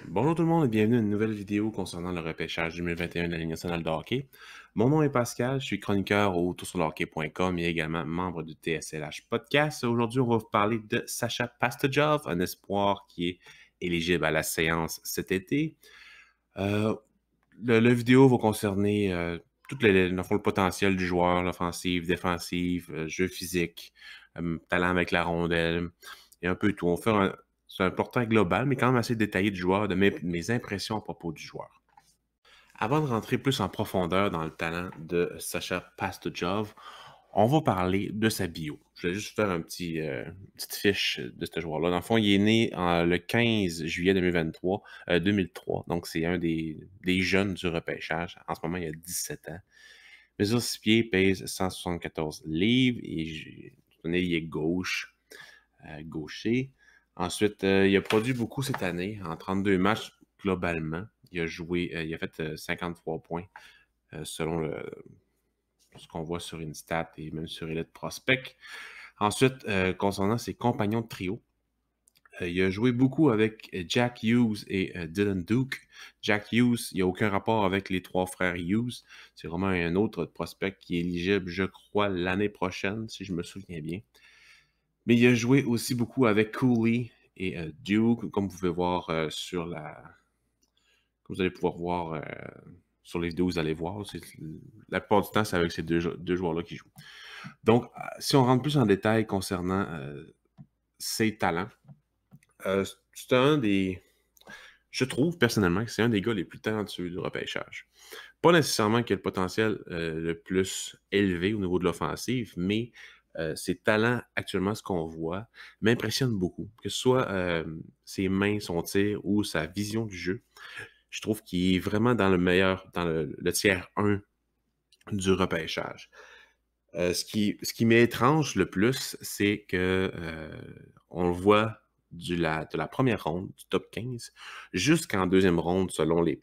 Bonjour tout le monde et bienvenue à une nouvelle vidéo concernant le repêchage 2021 de la Ligue nationale de hockey. Mon nom est Pascal, je suis chroniqueur au toursurlehockey.com et également membre du TSLH Podcast. Aujourd'hui, on va vous parler de Sacha Pastujov, un espoir qui est éligible à la séance cet été. La vidéo va concerner tout dans le fond, le potentiel du joueur, l'offensive, défensive, jeu physique, talent avec la rondelle et un peu tout. C'est un portrait global, mais quand même assez détaillé du joueur, de mes impressions à propos du joueur. Avant de rentrer plus en profondeur dans le talent de Sacha Pastujov, on va parler de sa bio. Je vais juste faire une petite fiche de ce joueur-là. Dans le fond, il est né le 15 juillet 2003. Donc, c'est un des jeunes du repêchage. En ce moment, il a 17 ans. Mesure 6 pieds, pèse 174 livres et il est gaucher. Ensuite, il a produit beaucoup cette année, en 32 matchs globalement. Il a fait 53 points selon ce qu'on voit sur Instat et même sur Elite Prospect. Ensuite, concernant ses compagnons de trio, il a joué beaucoup avec Jack Hughes et Dylan Duke. Jack Hughes, il n'y a aucun rapport avec les trois frères Hughes. C'est vraiment un autre prospect qui est éligible, je crois, l'année prochaine, si je me souviens bien. Mais il a joué aussi beaucoup avec Cooley et Duke, comme vous pouvez voir comme vous allez pouvoir voir sur les vidéos, vous allez voir. La plupart du temps, c'est avec ces deux joueurs-là qui jouent. Donc, si on rentre plus en détail concernant ses talents, c'est un des. Je trouve personnellement que c'est un des gars les plus talentueux du repêchage. Pas nécessairement qu'il a le potentiel le plus élevé au niveau de l'offensive, mais ses talents, actuellement, ce qu'on voit, m'impressionne beaucoup. Que ce soit ses mains, son tir ou sa vision du jeu, je trouve qu'il est vraiment dans le tiers 1 du repêchage. Ce qui m'étrange le plus, c'est que on le voit de la première ronde, du top 15, jusqu'en deuxième ronde, selon les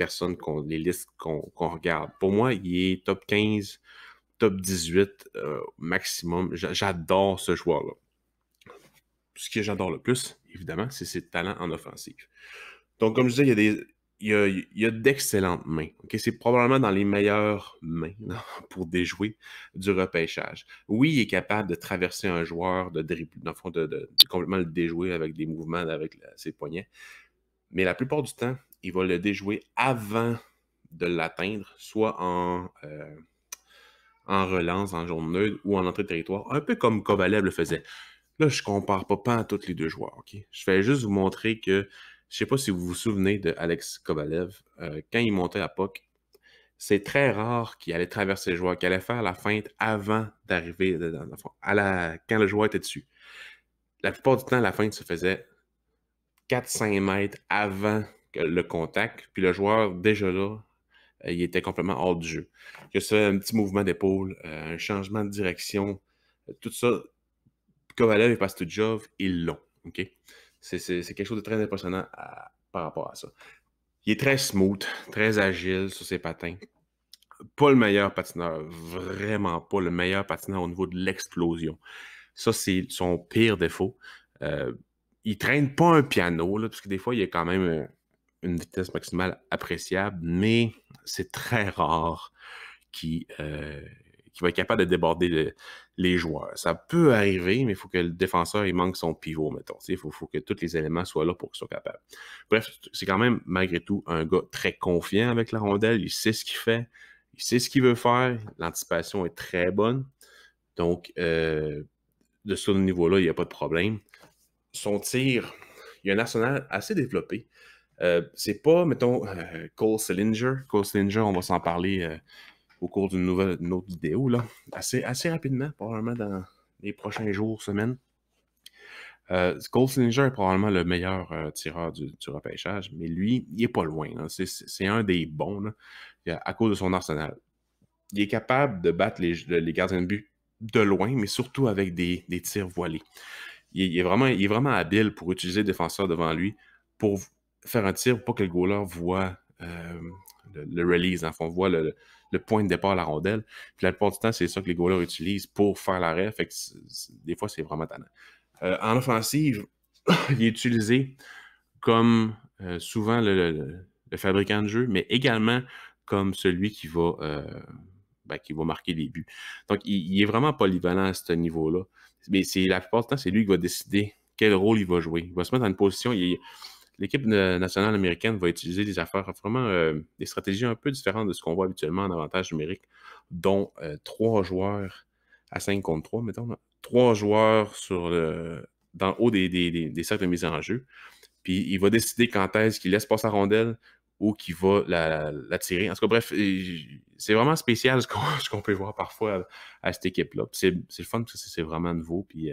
listes qu'on regarde. Pour moi, il est top 15, top 18 maximum. J'adore ce joueur-là. Ce que j'adore le plus, évidemment, c'est ses talents en offensive. Donc, comme je disais, il y a d'excellentes mains. Okay? C'est probablement dans les meilleures mains pour déjouer du repêchage. Oui, il est capable de traverser un joueur, de dribbler, dans le fond, de complètement le déjouer avec des mouvements avec ses poignets. Mais la plupart du temps, il va le déjouer avant de l'atteindre, soit en relance, en zone neutre ou en entrée de territoire, un peu comme Kovalev le faisait. Là, je compare pas à tous les deux joueurs, OK? Je vais juste vous montrer que, je sais pas si vous vous souvenez de Alex Kovalev, quand il montait à POC, c'est très rare qu'il allait traverser le joueur, qu'il allait faire la feinte avant d'arriver quand le joueur était dessus. La plupart du temps, la feinte se faisait 4-5 mètres avant que le contact, puis le joueur, déjà là, il était complètement hors du jeu. Que ce soit un petit mouvement d'épaule, un changement de direction, tout ça, Kovalev et Pastujov, ils l'ont. OK? C'est quelque chose de très impressionnant par rapport à ça. Il est très smooth, très agile sur ses patins. Pas le meilleur patineur, vraiment pas le meilleur patineur au niveau de l'explosion. Ça, c'est son pire défaut. Il traîne pas un piano, là, parce que des fois, il y a quand même une vitesse maximale appréciable, mais c'est très rare qui va être capable de déborder les joueurs. Ça peut arriver, mais il faut que le défenseur il manque son pivot, mettons. Il faut que tous les éléments soient là pour qu'il soit capable. Bref, c'est quand même, malgré tout, un gars très confiant avec la rondelle. Il sait ce qu'il fait. Il sait ce qu'il veut faire. L'anticipation est très bonne. Donc, de ce niveau-là, il n'y a pas de problème. Son tir, il a un arsenal assez développé. C'est pas, mettons, Cole Sillinger. Cole Sillinger, on va s'en parler au cours d'une autre vidéo, là, assez rapidement, probablement dans les prochains jours, semaines. Cole Sillinger est probablement le meilleur tireur du repêchage, mais lui, il est pas loin. C'est un des bons là, à cause de son arsenal. Il est capable de battre les gardiens de but de loin, mais surtout avec des tirs voilés. Il est vraiment habile pour utiliser le défenseur devant lui pour faire un tir pour pas que le goaler voit le release, en fond, voit le point de départ à la rondelle. Puis la plupart du temps, c'est ça que les goalers utilisent pour faire l'arrêt. Fait que des fois, c'est vraiment tannant. En offensive, il est utilisé comme souvent le fabricant de jeu, mais également comme celui qui va marquer des buts. Donc il est vraiment polyvalent à ce niveau-là. Mais la plupart du temps, c'est lui qui va décider quel rôle il va jouer. Il va se mettre dans une position, l'équipe nationale américaine va utiliser des affaires vraiment, des stratégies un peu différentes de ce qu'on voit habituellement en avantage numérique, dont 3 joueurs à 5 contre 3, mettons, là. 3 joueurs dans le haut des cercles de mise en jeu. Puis il va décider quand est-ce qu'il laisse passer la rondelle ou qu'il va la tirer. En tout cas, bref, c'est vraiment spécial ce qu'on peut voir parfois à cette équipe-là. C'est le fun parce que c'est vraiment nouveau, puis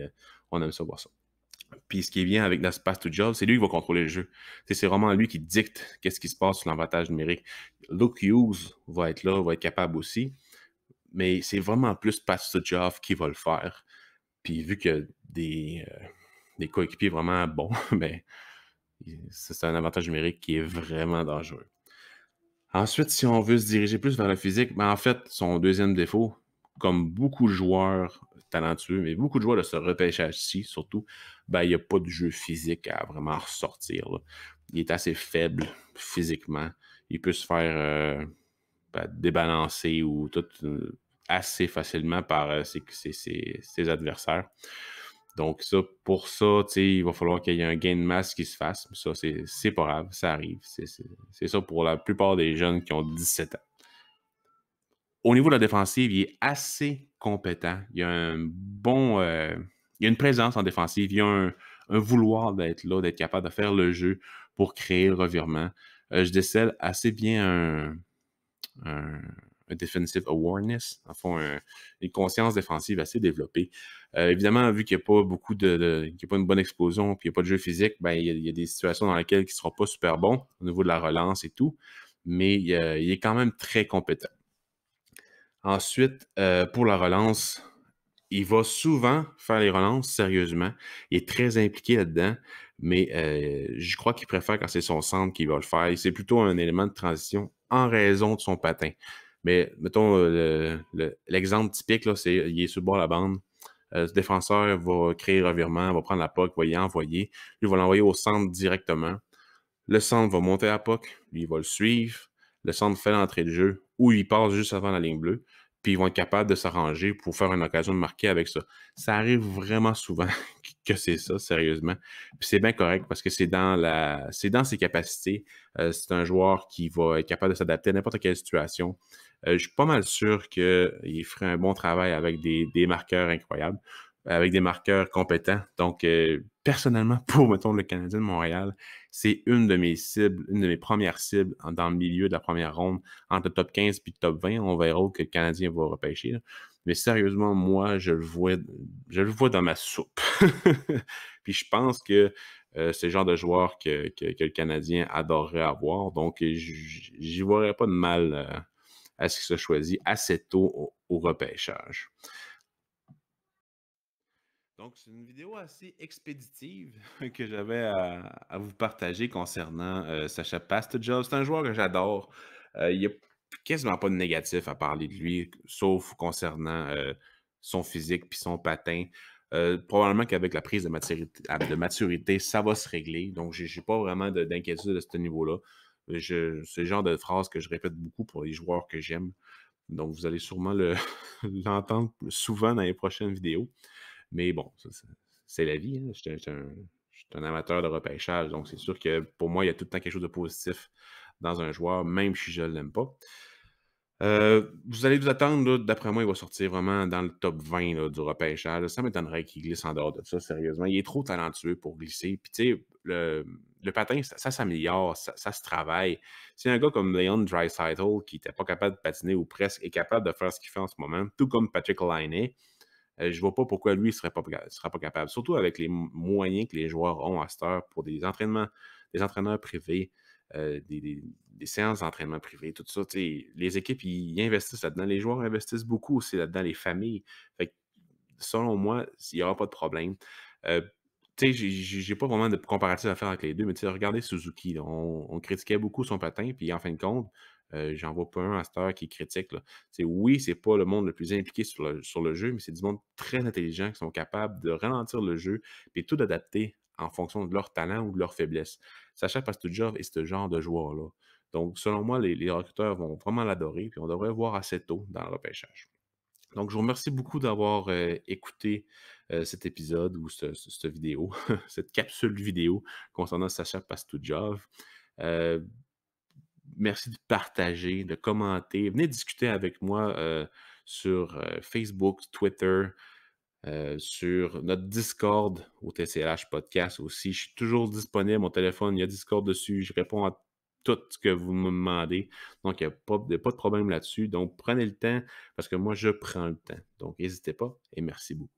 on aime ça voir ça. Puis ce qui est bien avec Das Pass to Job, c'est lui qui va contrôler le jeu. C'est vraiment lui qui dicte qu'est-ce qui se passe sur l'avantage numérique. Luke Hughes va être là, va être capable aussi, mais c'est vraiment plus Pass to Job qui va le faire. Puis vu qu'il y a des coéquipiers vraiment bons, ben, c'est un avantage numérique qui est vraiment dangereux. Ensuite, si on veut se diriger plus vers le physique, ben en fait, son deuxième défaut, comme beaucoup de joueurs talentueux, mais beaucoup de joueurs de ce repêchage-ci, surtout, ben, il n'y a pas de jeu physique à vraiment ressortir, là. Il est assez faible physiquement. Il peut se faire débalancer ou tout assez facilement par ses adversaires. Donc, pour ça, il va falloir qu'il y ait un gain de masse qui se fasse. Mais ça, c'est pas grave, ça arrive. C'est ça pour la plupart des jeunes qui ont 17 ans. Au niveau de la défensive, il est assez compétent. Il y a il y a une présence en défensive. Il y a un vouloir d'être là, d'être capable de faire le jeu pour créer le revirement. Je décèle assez bien un, un defensive awareness, en fond, une conscience défensive assez développée. Évidemment, vu qu'il n'y a pas beaucoup qu'il n'y a pas une bonne explosion, puis il n'y a pas de jeu physique, ben, il y a des situations dans lesquelles il ne sera pas super bon au niveau de la relance et tout, mais il est quand même très compétent. Ensuite, pour la relance, il va souvent faire les relances sérieusement. Il est très impliqué là-dedans, mais je crois qu'il préfère quand c'est son centre qui va le faire. C'est plutôt un élément de transition en raison de son patin. Mais mettons, l'exemple typique, là, c'est il est sur le bord de la bande. Ce défenseur va créer le revirement, va prendre la puck, va y envoyer. Lui, il va l'envoyer au centre directement. Le centre va monter à la puck, lui, il va le suivre. Le centre fait l'entrée de jeu ou il passe juste avant la ligne bleue. Puis ils vont être capables de s'arranger pour faire une occasion de marquer avec ça. Ça arrive vraiment souvent que c'est ça, sérieusement. Puis c'est bien correct parce que c'est dans ses capacités. C'est un joueur qui va être capable de s'adapter à n'importe quelle situation. Je suis pas mal sûr qu'il ferait un bon travail avec des marqueurs incroyables, avec des marqueurs compétents. Donc, personnellement, pour, mettons, le Canadien de Montréal, c'est une de mes cibles, une de mes premières cibles dans le milieu de la première ronde, entre le top 15 et le top 20. On verra où que le Canadien va repêcher, là. Mais sérieusement, moi, je le vois dans ma soupe. Puis je pense que c'est le genre de joueur que le Canadien adorerait avoir. Donc, j'y verrais pas de mal à ce qu'il se choisit assez tôt au repêchage. Donc, c'est une vidéo assez expéditive que j'avais à vous partager concernant Sacha Pastujov. C'est un joueur que j'adore. Il n'y a quasiment pas de négatif à parler de lui, sauf concernant son physique puis son patin. Probablement qu'avec la prise de maturité, ça va se régler. Donc, j'ai pas vraiment d'inquiétude à ce niveau-là. C'est le genre de phrase que je répète beaucoup pour les joueurs que j'aime. Donc, vous allez sûrement l'entendre souvent dans les prochaines vidéos. Mais bon, c'est la vie, hein. Je suis un amateur de repêchage, donc c'est sûr que pour moi, il y a tout le temps quelque chose de positif dans un joueur, même si je ne l'aime pas. Vous allez vous attendre, là, d'après moi, il va sortir vraiment dans le top 20 là, du repêchage. Ça m'étonnerait qu'il glisse en dehors de ça, sérieusement. Il est trop talentueux pour glisser. Puis, tu sais, le patin, ça s'améliore, ça se travaille. C'est un gars comme Leon Draisaitl qui n'était pas capable de patiner ou presque est capable de faire ce qu'il fait en ce moment, tout comme Patrick Laine. Je vois pas pourquoi lui ne serait pas capable. Surtout avec les moyens que les joueurs ont à cette heure pour des entraîneurs privés, des séances d'entraînement privées, tout ça. Les équipes, ils investissent là-dedans. Les joueurs investissent beaucoup aussi là-dedans, les familles. Fait que, selon moi, il n'y aura pas de problème. Euh, j'ai pas vraiment de comparatif à faire avec les deux, mais regardez Suzuki. Là, on critiquait beaucoup son patin, puis en fin de compte, j'en vois pas un à cette heure qui critique. Là. Oui, c'est pas le monde le plus impliqué sur le jeu, mais c'est du monde très intelligent qui sont capables de ralentir le jeu et tout adapter en fonction de leur talent ou de leur faiblesse. Sacha Pastujov est ce genre de joueur-là. Donc, selon moi, les recruteurs vont vraiment l'adorer, puis on devrait le voir assez tôt dans le repêchage. Donc, je vous remercie beaucoup d'avoir écouté cet épisode ou cette vidéo, cette capsule vidéo concernant Sacha Pastujov. Euh, Merci de partager, de commenter. Venez discuter avec moi sur Facebook, Twitter, sur notre Discord au TCLH Podcast aussi. Je suis toujours disponible. Mon téléphone, il y a Discord dessus. Je réponds à tout ce que vous me demandez. Donc, il n'y a pas de problème là-dessus. Donc, prenez le temps parce que moi, je prends le temps. Donc, n'hésitez pas et merci beaucoup.